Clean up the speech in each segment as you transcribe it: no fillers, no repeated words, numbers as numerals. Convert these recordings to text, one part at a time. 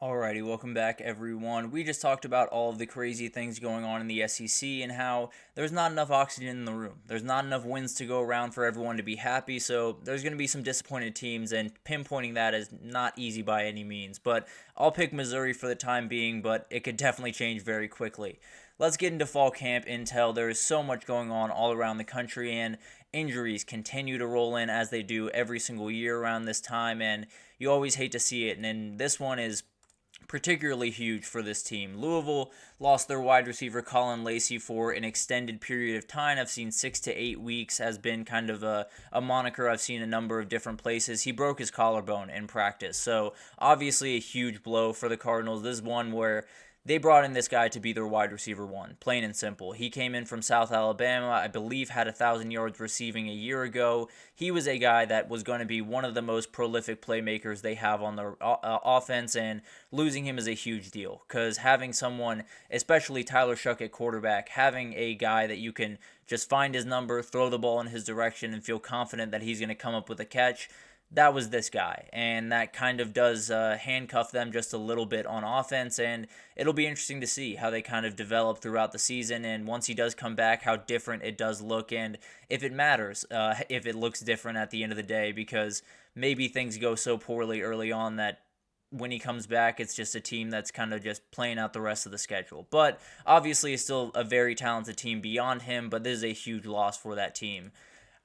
Alrighty, welcome back everyone. We just talked about all of the crazy things going on in the SEC and how there's not enough oxygen in the room. There's not enough wins to go around for everyone to be happy, so there's going to be some disappointed teams, and pinpointing that is not easy by any means. But I'll pick Missouri for the time being, but it could definitely change very quickly. Let's get into fall camp intel. There is so much going on all around the country, and injuries continue to roll in as they do every single year around this time, and you always hate to see it. And then this one is particularly huge for this team. Louisville lost their wide receiver Colin Lacey for an extended period of time. I've seen 6 to 8 weeks has been kind of a moniker I've seen a number of different places. He broke his collarbone in practice, so obviously a huge blow for the Cardinals. This is one where they brought in this guy to be their wide receiver one, plain and simple. He came in from South Alabama, I believe had 1,000 yards receiving a year ago. He was a guy that was going to be one of the most prolific playmakers they have on their offense, and losing him is a huge deal because having someone, especially Tyler Shuck at quarterback, having a guy that you can just find his number, throw the ball in his direction, and feel confident that he's going to come up with a catch, that was this guy, and that kind of does handcuff them just a little bit on offense, and it'll be interesting to see how they kind of develop throughout the season, and once he does come back, how different it does look, and if it matters, if it looks different at the end of the day, because maybe things go so poorly early on that when he comes back, it's just a team that's kind of just playing out the rest of the schedule. But obviously, it's still a very talented team beyond him, but this is a huge loss for that team.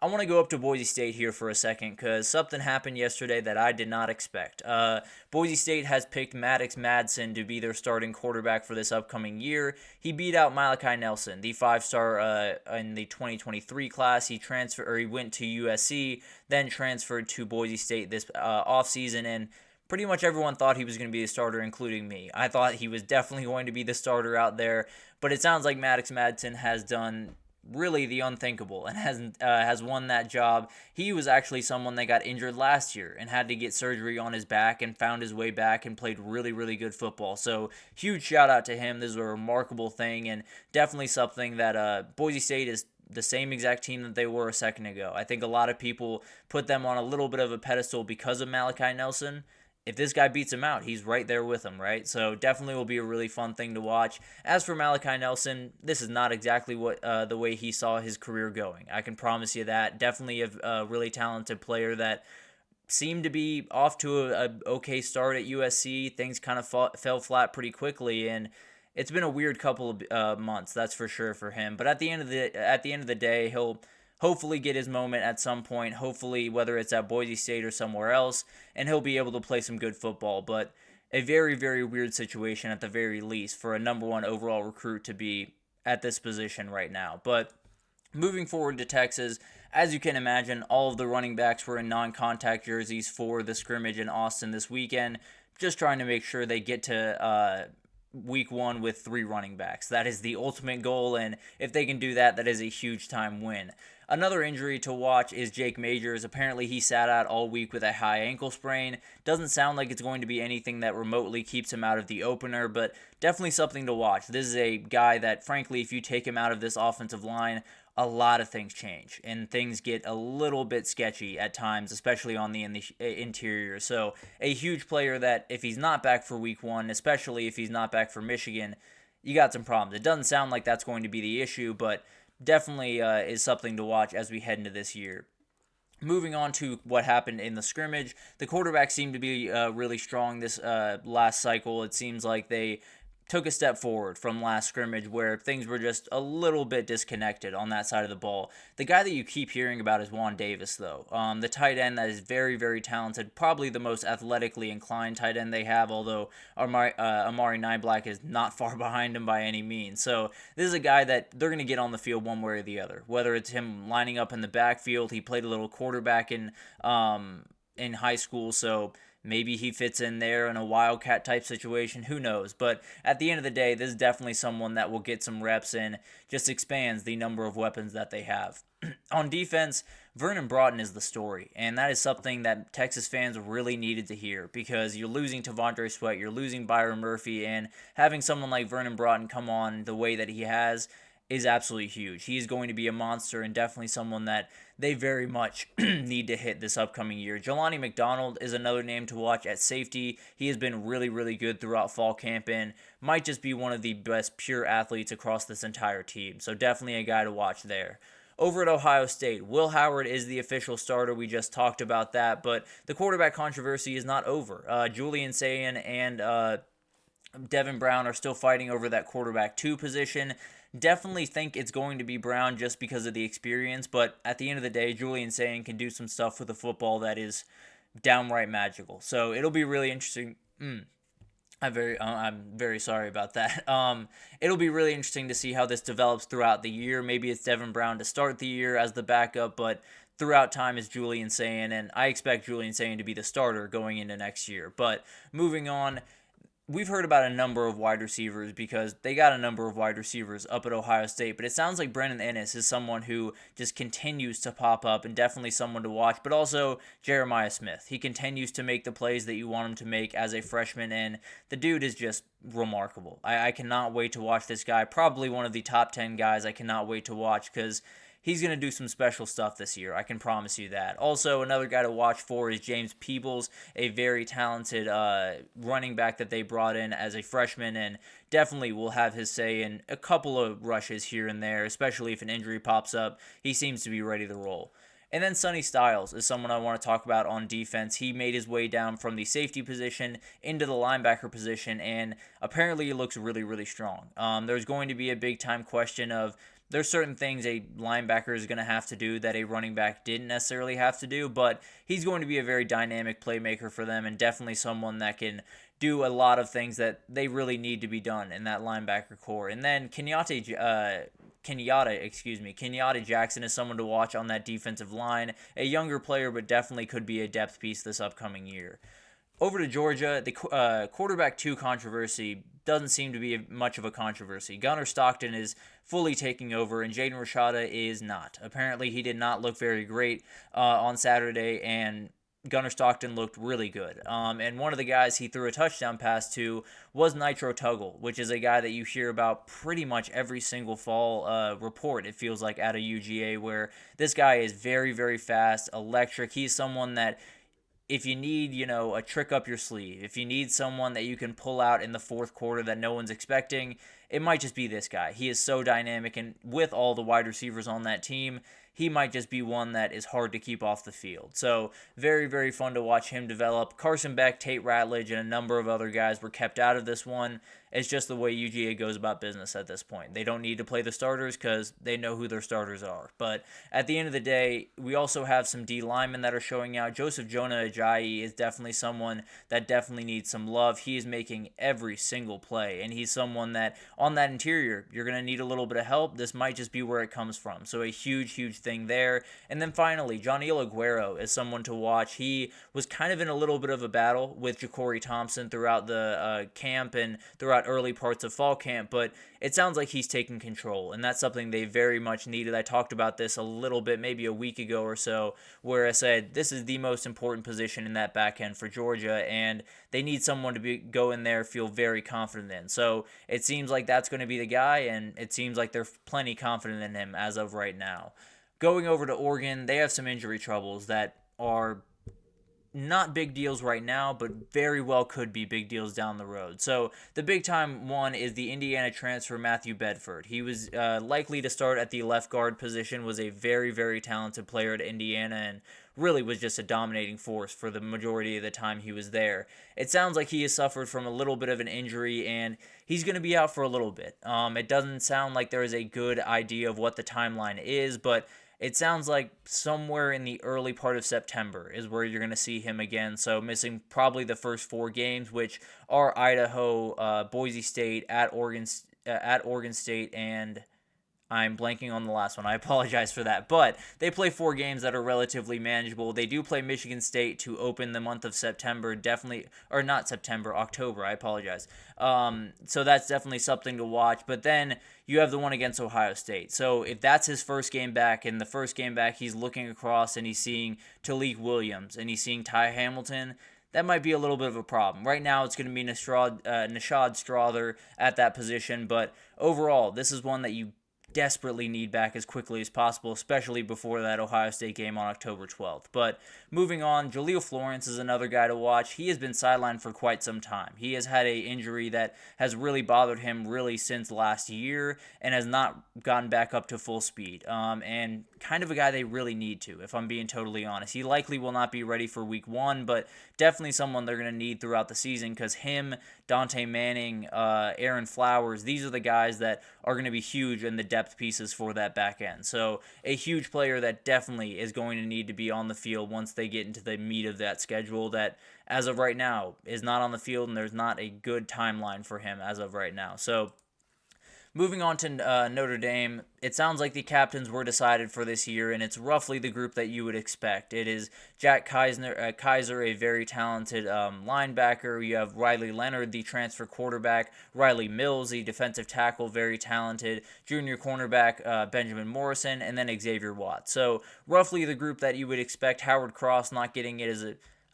I want to go up to Boise State here for a second because something happened yesterday that I did not expect. Boise State has picked Maddox Madsen to be their starting quarterback for this upcoming year. He beat out Malachi Nelson, the five-star in the 2023 class. He went to USC, then transferred to Boise State this offseason, and pretty much everyone thought he was going to be the starter, including me. I thought he was definitely going to be the starter out there, but it sounds like Maddox Madsen has done really the unthinkable and has won that job. He was actually someone that got injured last year and had to get surgery on his back and found his way back and played really, really good football. So huge shout out to him. This is a remarkable thing and definitely something that Boise State is the same exact team that they were a second ago. I think a lot of people put them on a little bit of a pedestal because of Malachi Nelson. If this guy beats him out, he's right there with him, right? So definitely will be a really fun thing to watch. As for Malachi Nelson, this is not exactly what the way he saw his career going. I can promise you that. Definitely a really talented player that seemed to be off to a okay start at USC. Things kind of fell flat pretty quickly, and it's been a weird couple of months, that's for sure for him. But at the end of the day, he'll hopefully get his moment at some point, hopefully whether it's at Boise State or somewhere else, and he'll be able to play some good football. But a very, very weird situation at the very least for a number one overall recruit to be at this position right now. But moving forward to Texas, as you can imagine, all of the running backs were in non-contact jerseys for the scrimmage in Austin this weekend, just trying to make sure they get to week one with 3 running backs. That is the ultimate goal, and if they can do that, that is a huge time win. Another injury to watch is Jake Majors. Apparently he sat out all week with a high ankle sprain. Doesn't sound like it's going to be anything that remotely keeps him out of the opener, but definitely something to watch. This is a guy that, frankly, if you take him out of this offensive line, a lot of things change, and things get a little bit sketchy at times, especially on the interior. So a huge player that if he's not back for week one, especially if he's not back for Michigan, you got some problems. It doesn't sound like that's going to be the issue, but definitely is something to watch as we head into this year. Moving on to what happened in the scrimmage, the quarterback seemed to be really strong this last cycle. It seems like they took a step forward from last scrimmage where things were just a little bit disconnected on that side of the ball. The guy that you keep hearing about is Juan Davis, though. The tight end that is very, very talented, probably the most athletically inclined tight end they have, although Amari Niblack is not far behind him by any means. So this is a guy that they're going to get on the field one way or the other, whether it's him lining up in the backfield. He played a little quarterback in high school, so maybe he fits in there in a Wildcat type situation. Who knows? But at the end of the day, this is definitely someone that will get some reps and just expands the number of weapons that they have. On defense, Vernon Broughton is the story, and that is something that Texas fans really needed to hear because you're losing Tavondre Sweat, you're losing Byron Murphy, and having someone like Vernon Broughton come on the way that he has, is absolutely huge. He is going to be a monster and definitely someone that they very much need to hit this upcoming year. Jelani McDonald is another name to watch at safety. He has been really, really good throughout fall camp and might just be one of the best pure athletes across this entire team. So definitely a guy to watch there. Over at Ohio State, Will Howard is the official starter. We just talked about that, but the quarterback controversy is not over. Julian Sayin and Devin Brown are still fighting over that quarterback 2 position. Definitely think it's going to be Brown just because of the experience, but at the end of the day, Julian Sayin can do some stuff with the football that is downright magical. So it'll be really interesting. I'm very sorry about that. It'll be really interesting to see how this develops throughout the year. Maybe it's Devin Brown to start the year as the backup, but throughout time is Julian Sayin, and I expect Julian Sayin to be the starter going into next year. But moving on, we've heard about a number of wide receivers because they got a number of wide receivers up at Ohio State, but it sounds like Brennan Ennis is someone who just continues to pop up and definitely someone to watch, but also Jeremiah Smith. He continues to make the plays that you want him to make as a freshman, and the dude is just remarkable. I cannot wait to watch this guy. Probably one of the top 10 guys I cannot wait to watch because he's going to do some special stuff this year. I can promise you that. Also, another guy to watch for is James Peebles, a very talented running back that they brought in as a freshman, and definitely will have his say in a couple of rushes here and there, especially if an injury pops up. He seems to be ready to roll. And then Sonny Styles is someone I want to talk about on defense. He made his way down from the safety position into the linebacker position, and apparently he looks really, really strong. There's going to be a big-time question of there's certain things a linebacker is going to have to do that a running back didn't necessarily have to do, but he's going to be a very dynamic playmaker for them and definitely someone that can do a lot of things that they really need to be done in that linebacker core. And then Kenyatta Jackson is someone to watch on that defensive line, a younger player, but definitely could be a depth piece this upcoming year. Over to Georgia, the quarterback 2 controversy doesn't seem to be much of a controversy. Gunnar Stockton is fully taking over, and Jaden Rashada is not. Apparently, he did not look very great on Saturday, and Gunnar Stockton looked really good. And one of the guys he threw a touchdown pass to was Nitro Tuggle, which is a guy that you hear about pretty much every single fall report, it feels like, out of UGA, where this guy is very, very fast, electric. He's someone that if you need, a trick up your sleeve, if you need someone that you can pull out in the fourth quarter that no one's expecting, it might just be this guy. He is so dynamic, and with all the wide receivers on that team, he might just be one that is hard to keep off the field. So very, very fun to watch him develop. Carson Beck, Tate Ratledge, and a number of other guys were kept out of this one. It's just the way UGA goes about business at this point. They don't need to play the starters because they know who their starters are. But at the end of the day, we also have some D linemen that are showing out. Joseph Jonah Ajayi is definitely someone that definitely needs some love. He is making every single play, and he's someone that on that interior, you're going to need a little bit of help. This might just be where it comes from. So a huge, huge thing there. And then finally, Johnny Aguero is someone to watch. He was kind of in a little bit of a battle with Ja'Cory Thompson throughout the camp and throughout early parts of fall camp, but it sounds like he's taking control, and that's something they very much needed. I talked about this a little bit, maybe a week ago or so, where I said this is the most important position in that back end for Georgia, and they need someone to go in there, feel very confident in. So it seems like that's going to be the guy, and it seems like they're plenty confident in him as of right now. Going over to Oregon, they have some injury troubles that are not big deals right now, but very well could be big deals down the road. So the big time one is the Indiana transfer Matthew Bedford. He was likely to start at the left guard position, was a very, very talented player at Indiana, and really was just a dominating force for the majority of the time he was there. It sounds like he has suffered from a little bit of an injury, and he's going to be out for a little bit. It doesn't sound like there is a good idea of what the timeline is, but it sounds like somewhere in the early part of September is where you're going to see him again. So missing probably the first 4 games, which are Idaho, Boise State, at Oregon State, and I'm blanking on the last one. I apologize for that. But they play 4 games that are relatively manageable. They do play Michigan State to open the month of September, October. I apologize. So that's definitely something to watch. But then you have the one against Ohio State. So if that's his first game back, and the first game back he's looking across and he's seeing Talik Williams and he's seeing Ty Hamilton, that might be a little bit of a problem. Right now, it's going to be Nishad Strother at that position. But overall, this is one that you desperately need back as quickly as possible, especially before that Ohio State game on October 12th. But moving on, Jaleel Florence is another guy to watch. He has been sidelined for quite some time. He has had a injury that has really bothered him really since last year and has not gotten back up to full speed. And kind of a guy they really need to, if I'm being totally honest. He likely will not be ready for week 1, but definitely someone they're going to need throughout the season because him, Dante Manning, Aaron Flowers, these are the guys that are going to be huge in the depth pieces for that back end. So a huge player that definitely is going to need to be on the field once they get into the meat of that schedule that, as of right now, is not on the field, and there's not a good timeline for him as of right now. So moving on to Notre Dame, it sounds like the captains were decided for this year, and it's roughly the group that you would expect. It is Jack Kaiser, a very talented linebacker. You have Riley Leonard, the transfer quarterback. Riley Mills, the defensive tackle, very talented. Junior cornerback Benjamin Morrison, and then Xavier Watts. So roughly the group that you would expect. Howard Cross not getting it is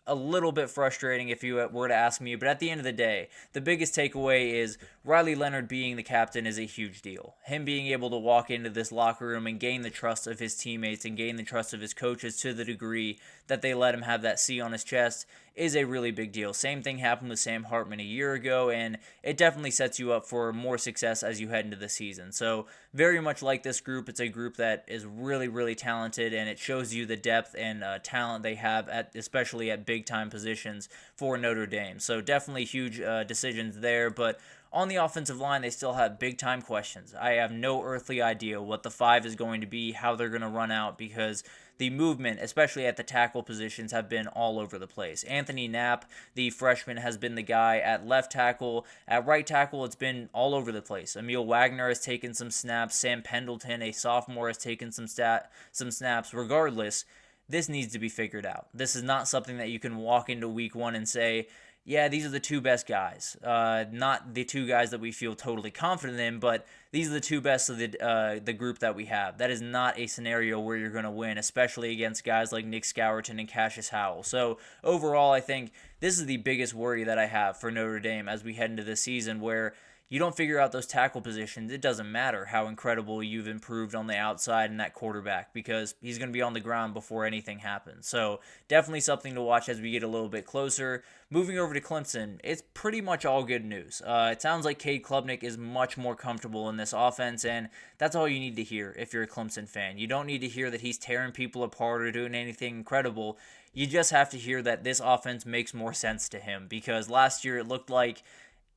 a little bit frustrating if you were to ask me, but at the end of the day, the biggest takeaway is Riley Leonard being the captain is a huge deal. Him being able to walk into this locker room and gain the trust of his teammates and gain the trust of his coaches to the degree that they let him have that C on his chest is a really big deal. Same thing happened with Sam Hartman a year ago, and it definitely sets you up for more success as you head into the season. So very much like this group, it's a group that is really, really talented, and it shows you the depth and talent they have, especially at big-time positions for Notre Dame. So definitely huge decisions there, but on the offensive line, they still have big-time questions. I have no earthly idea what the 5 is going to be, how they're going to run out, because the movement, especially at the tackle positions, have been all over the place. Anthony Knapp, the freshman, has been the guy at left tackle. At right tackle, it's been all over the place. Emil Wagner has taken some snaps. Sam Pendleton, a sophomore, has taken some snaps. Regardless, this needs to be figured out. This is not something that you can walk into week 1 and say, yeah, these are the 2 best guys. Not the 2 guys that we feel totally confident in, but these are the 2 best of the group that we have. That is not a scenario where you're going to win, especially against guys like Nick Scourton and Cassius Howell. So overall, I think this is the biggest worry that I have for Notre Dame as we head into this season, where you don't figure out those tackle positions, it doesn't matter how incredible you've improved on the outside and that quarterback, because he's going to be on the ground before anything happens. So definitely something to watch as we get a little bit closer. Moving over to Clemson, it's pretty much all good news. It sounds like Cade Klubnik is much more comfortable in this offense, and that's all you need to hear if you're a Clemson fan. You don't need to hear that he's tearing people apart or doing anything incredible. You just have to hear that this offense makes more sense to him, because last year it looked like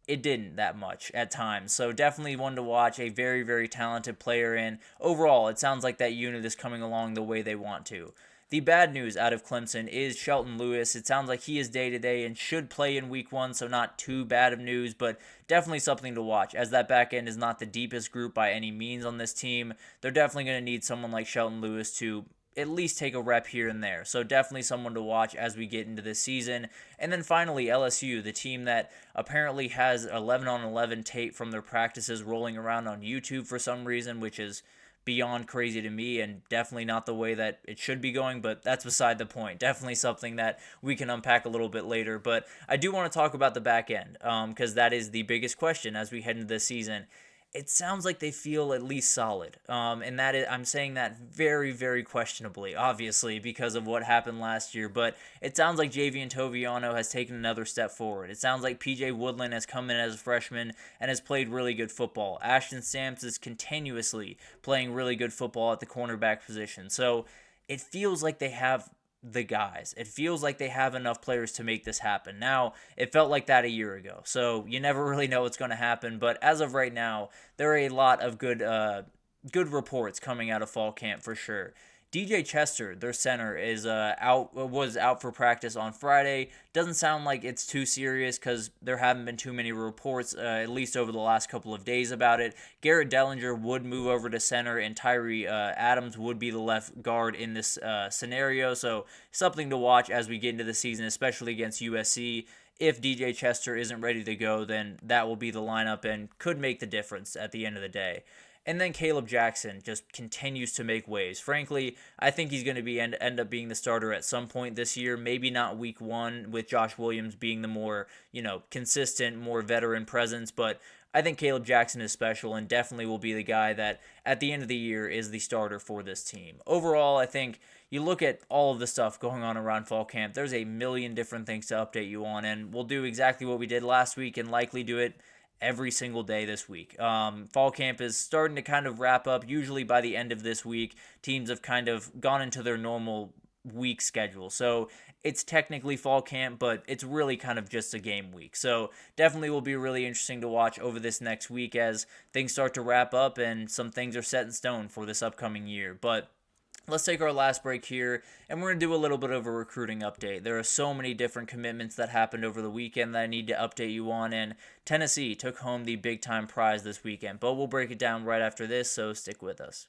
it didn't that much at times. So definitely one to watch, a very, very talented player, and overall, it sounds like that unit is coming along the way they want to. The bad news out of Clemson is Shelton Lewis. It sounds like he is day-to-day and should play in week 1, so not too bad of news, but definitely something to watch, as that back end is not the deepest group by any means on this team. They're definitely going to need someone like Shelton Lewis to at least take a rep here and there. So definitely someone to watch as we get into this season. And then finally, LSU, the team that apparently has 11-on-11 tape from their practices rolling around on YouTube for some reason, which is beyond crazy to me and definitely not the way that it should be going, but that's beside the point. Definitely something that we can unpack a little bit later. But I do want to talk about the back end, because that is the biggest question as we head into this season. It sounds like they feel at least solid. And that is, I'm saying that very, very questionably, obviously, because of what happened last year. But it sounds like Javian Toviano has taken another step forward. It sounds like PJ Woodland has come in as a freshman and has played really good football. Ashton Stamps is continuously playing really good football at the cornerback position. So it feels like they have the guys. It feels like they have enough players to make this happen. Now, it felt like that a year ago, so you never really know what's going to happen, but as of right now, there are a lot of good reports coming out of fall camp for sure. DJ Chester, their center, was out for practice on Friday. Doesn't sound like it's too serious because there haven't been too many reports, at least over the last couple of days, about it. Garrett Dellinger would move over to center, and Tyree Adams would be the left guard in this scenario. So something to watch as we get into the season, especially against USC. If DJ Chester isn't ready to go, then that will be the lineup and could make the difference at the end of the day. And then Caleb Jackson just continues to make waves. Frankly, I think he's going to be end up being the starter at some point this year. Maybe not week 1 with Josh Williams being the more, consistent, more veteran presence. But I think Caleb Jackson is special and definitely will be the guy that at the end of the year is the starter for this team. Overall, I think you look at all of the stuff going on around fall camp, there's a million different things to update you on, and we'll do exactly what we did last week and likely do it every single day this week. Fall camp is starting to kind of wrap up. Usually by the end of this week, teams have kind of gone into their normal week schedule. So it's technically fall camp, but it's really kind of just a game week. So definitely will be really interesting to watch over this next week as things start to wrap up and some things are set in stone for this upcoming year. But let's take our last break here, and we're going to do a little bit of a recruiting update. There are so many different commitments that happened over the weekend that I need to update you on, and Tennessee took home the big-time prize this weekend. But we'll break it down right after this, so stick with us.